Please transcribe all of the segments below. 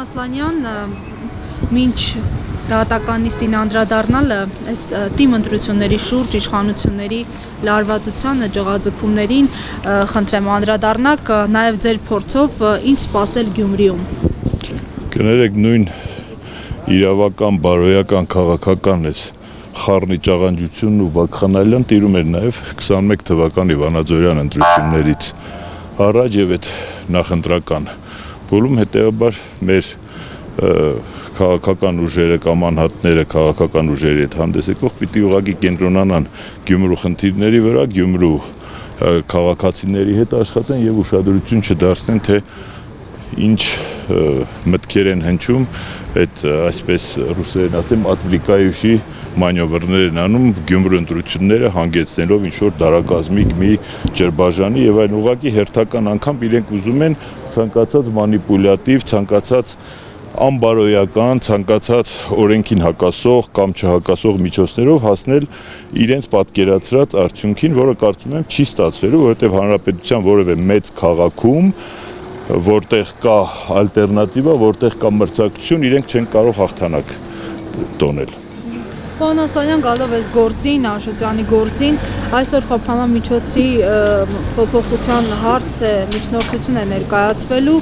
Ասլանյան, մինչ դատականիստին անդրադառնալը, այս թիմ ընտրությունների շուրջ իշխանությունների լարվածությանը, ջղաձգումներին, խնդրեմ անդրադառնաք, նաև ձեր փորձով ինչ սպասել Գյումրիում։ Կներեք, նույն իրավական, բարոյական, քաղաքական այս խառնի ճաղանջությունն ու վակխանալյան տիրում էր նաև 21 թվականի վանաձորյան ընտրություններից առաջ եւ այդ նախընտրական փուլում, հետեւաբար մեր քաղաքական ուժերը կամ անհատները քաղաքական ուժերի հետ հանդես եկող պիտի ուղղակի կենտրոնանան Գյումրու խնդիրների վրա, Գյումրու քաղաքացիների հետ աշխատեն եւ ուշադրություն չդարձնեն, թե ինչ մտքեր են հնչում այդ այսպես ռուսերեն ասեմ отвлекающий մանևրներ են անում Գյումրու ընտրությունները հանգեցնելով ինչ-որ դարակազմիկ մի ջրբաժանի եւ այն ուղղակի հերթական անգամ իրենք ուզում են ցանկացած մանիպուլյատիվ, ցանկացած անբարոյական, ցանկացած օրենքին հակասող կամ չհակասող միջոցներով հասնել իրենց պատկերացրած արդյունքին, որը կարծում եմ չի ստացվելու, որովհետեւ հանրապետության որևէ մեծ քաղաքում որտեղ կա ալտերնատիվա, որտեղ կա մրցակցություն, իրենք չեն կարող հաղթանակ տոնել։ Պարոն Ասլանյան, գալով այս գործին, Աշոտյանի գործին, այսօր խոփանամիջոցի փոփոխության հարց է, միջնորդություն է ներկայացվելու,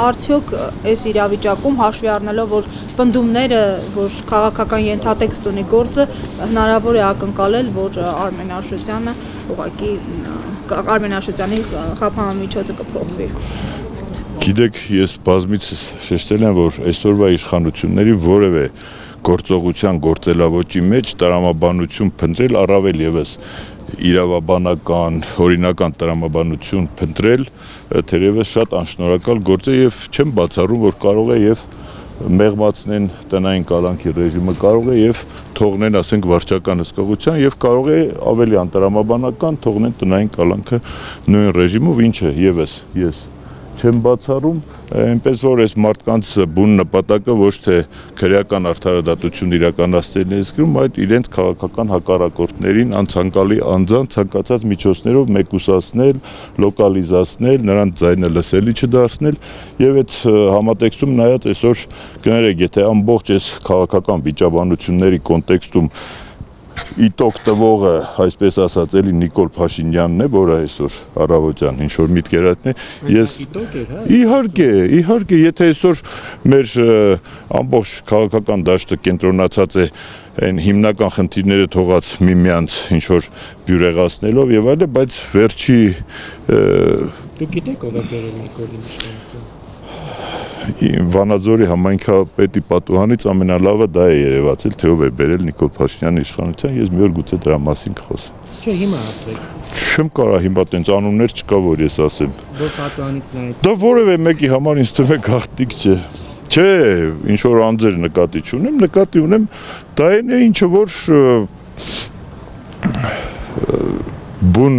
արդյոք այս իրավիճակում հաշվի առնելով, որ պնդումները, որ քաղաքական ենթատեքստ ունի գործը, հնարավոր է ակնկալել, որ Արմեն Աշոտյանը ուղղակի Արմեն Աշոտյանի խոփանամիջոցը կփոխվի։ Գիտեք, ես բազմիցս շեշտել եմ, որ այսօրվա իշխանությունների որևէ գործողության գործելավոճի մեջ տրամաբանություն փնտրել, առավել եւս իրավաբանական, օրինական տրամաբանություն փնտրել, թերևս շատ անշնորհակալ գործ է եւ չեմ բացառում, որ կարող է եւ մեղմացնեն տնային կալանքի ռեժիմը, կարող է եւ թողնեն, ասենք, վարչական հսկողության եւ կարող է ավելի անտրամաբանական թողնեն տնային կալանքը նույն ռեժիմով, ինչը եւս ես չեմ բացառում, այնպես որ այս մարդկանց բուն նպատակը ոչ թե քրեական արդարադատություն իրականացնելն է զգում, այլ իրենց քաղաքական հակառակորդներին անցանկալի անձանց ցանկացած միջոցներով մեկուսացնել, լոկալիզացնել, նրանց ձայնը լսելի չդարձնել եւ այդ համատեքստում նայած այսօր կներեք, եթե ամբողջ այս քաղաքական վիճաբանությունների կոնտեքստում իտոկ տվողը, այսպես ասած, էլի Նիկոլ Փաշինյանն է, որը այսօր առավոտյան ինչ-որ միտքեր հայտնի, ես իհարկե, եթե այսօր մեր ամբողջ քաղաքական դաշտը կենտրոնացած է այն հիմնական խնդիրները թողած միմյանց ինչ-որ բյուրեղացնելով եւ այլն, բայց վերջի Դուք գիտեք ով է բերել Նիկոլին իշխանություն։ Վանաձորի համայնքապետի պատուհանից ամենալավը դա է երևացել, թե ով է բերել Նիկոլ Փաշինյանի իշխանության, ես մի օր գուցե դրա մասին կխոսեմ։ Չէ, հիմա ասեք։ Չեմ կարող հիմա տենց անուններ չկա, որ ես ասեմ։ Որ պատուհանից նայեցի։ Դա որևէ մեկի համար ինձ թվում է գաղտնիք չէ։ Չէ, ինչ որ անձեր նկատի չունեմ, նկատի ունեմ դա այն է, ինչը որ բուն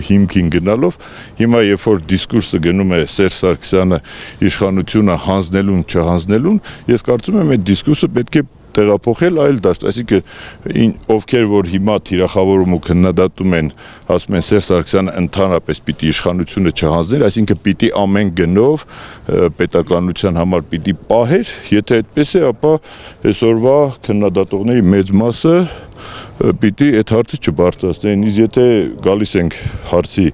հիմքին գնալով, հիմա երբ որ դիսկուրսը գնում է Սերժ Սարգսյանը իշխանությունը հանձնելուն, չհանձնելուն, ես կարծում եմ այդ դիսկուրսը պետք է տեղափոխել այլ դաշտ, այսինքն ովքեր որ հիմա թիրախավորում ու քննադատում են, ասում են Սերժ Սարգսյանը ընդհանրապես պիտի իշխանությունը չհանձներ, այսինքն պիտի ամեն գնով պետականության համար պիտի պահեր, եթե այդպես է, ապա այսօրվա քննադատողների մեծ մասը պիտի այդ հարցը չբարձրացնեն, իսկ եթե գալիս ենք հարցի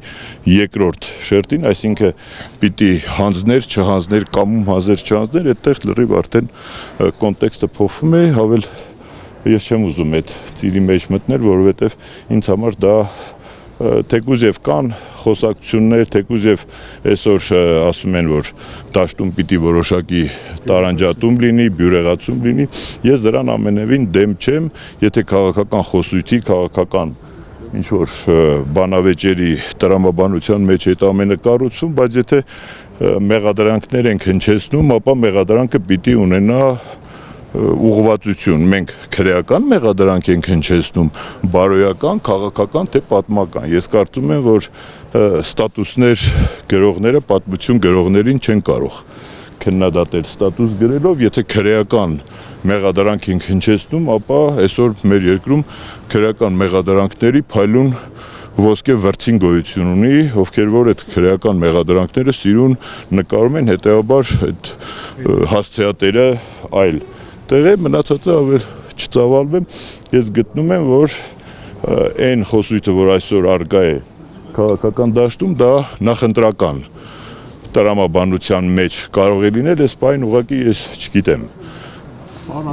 երկրորդ շերտին, այսինքն պիտի հանձներ, չհանձներ, կամում հանձներ, չհանձներ, այդտեղ լրիվ արդեն կոնտեքստը փոխվում է, հավել ես չեմ ուզում այդ ծիրի մեջ մտնել, որովհետև ինձ համար դա թեկուզ եւ կան խոսակցություններ, թեկուզ եւ այսօր ասում են, որ դաշտում պիտի որոշակի տարանջատում լինի, բյուրեղացում լինի, ես դրան ամենևին դեմ չեմ, եթե քաղաքական խոսույթի, քաղաքական ինչ-որ բանավեճերի տրամաբանության մեջ այդ ամենը կառուցվում, բայց եթե մեղադրանքներ ենք հնչեցնում, ապա մեղադրանքը պիտի ունենա ուղղվածություն, մենք քրեական մեղադրանք ենք հնչեցնում, բարոյական, քաղաքական, թե պատմական։ Ես կարծում եմ, որ ստատուսներ գրողները պատմություն գրողներին չեն կարող քննադատել ստատուս գրելով, եթե քրեական մեղադրանք ենք հնչեցնում, ապա այսօր մեր երկրում քրեական մեղադրանքների փայլուն ոսկե վրձին գոյություն ունի, ովքեր որ այդ քրեական մեղադրանքները սիրուն նկարում են, հետեւաբար այդ հասցեատերը այլ տեղ է, մնացածը ավել չծավալվեմ, ես գտնում եմ, որ այն խոսույթը, որ այսօր արկա է քաղաքական դաշտում, դա նախընտրական տրամաբանության մեջ կարող է լինել, այս բան ուղղակի ես չգիտեմ։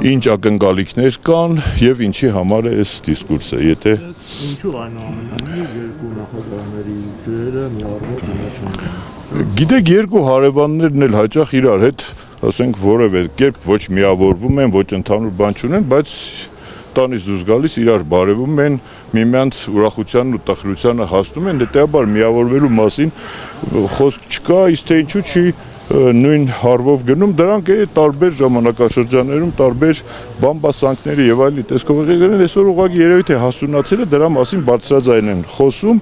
Ինչ ակնկալիքներ կան եւ ինչի համար է այս դիսկուրսը, եթե Ինչու այնուամենայնիվ երկու նախագահների ջերը միառմով ունեցան։ գիտեք, երկու հարևաններն էլ հաճախ իրար հետ, ասենք, որևէ կերպ ոչ միավորվում են, ոչ ընդհանուր բան չունեն, բայց տանից դուրս գալիս իրար բարևում են, միմյանց ուրախությանն ու տխրությանը հասնում են, հետեւաբար միավորվելու մասին խոսք չկա, իսկ թե ինչու չի նույն հարվով գնում, դրանք է տարբեր ժամանակաշրջաններում, տարբեր բամբասանքների եւ այլն տեսքով եղել են, այսօր ուղղակի երևի թե հասունացել է, դրա մասին բարձրաձայն են խոսում,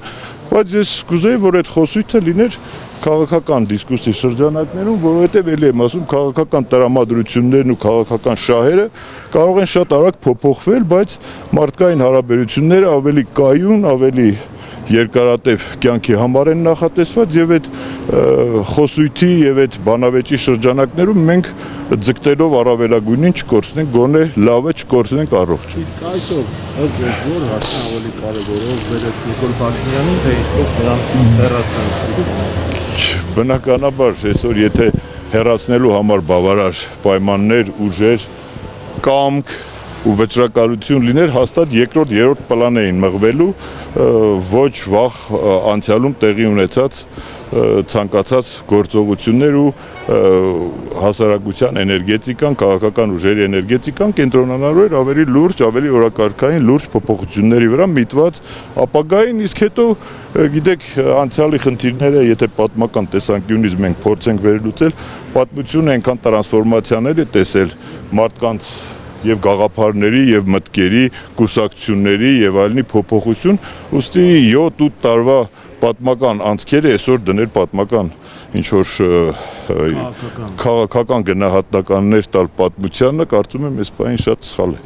բայց ես կուզեի, որ այդ խոսույթը լիներ քաղաքական դիսկուրսի շրջանակներում, որովհետև ելի եմ ասում, քաղաքական տրամադրություններն ու քաղաքական շահերը կարող են շատ արագ փոփոխվել, բայց մարդկային հարաբերությունները ավելի կայուն, ավելի երկարատև կյանքի համար են նախատեսված եւ այդ խոսույթի եւ այդ բանավեճի շրջանակներում մենք ձգտելով առավելագույնին չկորցնենք, գոնե լավը չկորցնենք առողջ։ Իսկ այսօր ըստ ձեզ որ հարցն ավելի կարևորով վերես Նիկոլ Փաշինյանին, թե ինչպես նրան հեռացնել։ Բնականաբար այսօր եթե հեռացնելու համար բավարար պայմաններ, ուժեր, կամք ու վճռակալություն լիներ, հաստատ երկրորդ, երրորդ պլան էին մղվելու ոչ վաղ անցյալում տեղի ունեցած ցանկացած գործողություններ ու հասարակության էներգետիկան, քաղաքական ուժերի էներգետիկան կենտրոնանալու էր ավելի լուրջ, ավելի օրակարգային լուրջ փոփոխությունների վրա միտված ապագային, իսկ հետո գիտեք անցյալի խնդիրները, եթե պատմական տեսանկյունից մենք փորձենք վերլուծել, պատմությունը այնքան տրանսֆորմացիաներ է տեսել մարդկանց եւ գաղափարների եւ մտքերի, կուսակցությունների եւ այլնի փոփոխություն, ուստի 7-8 տարվա պատմական անցքերը այսօր դներ պատմական ինչ որ քաղաքական գնահատականներ տալ պատմությանը, կարծում եմ այս բանը շատ սխալ է։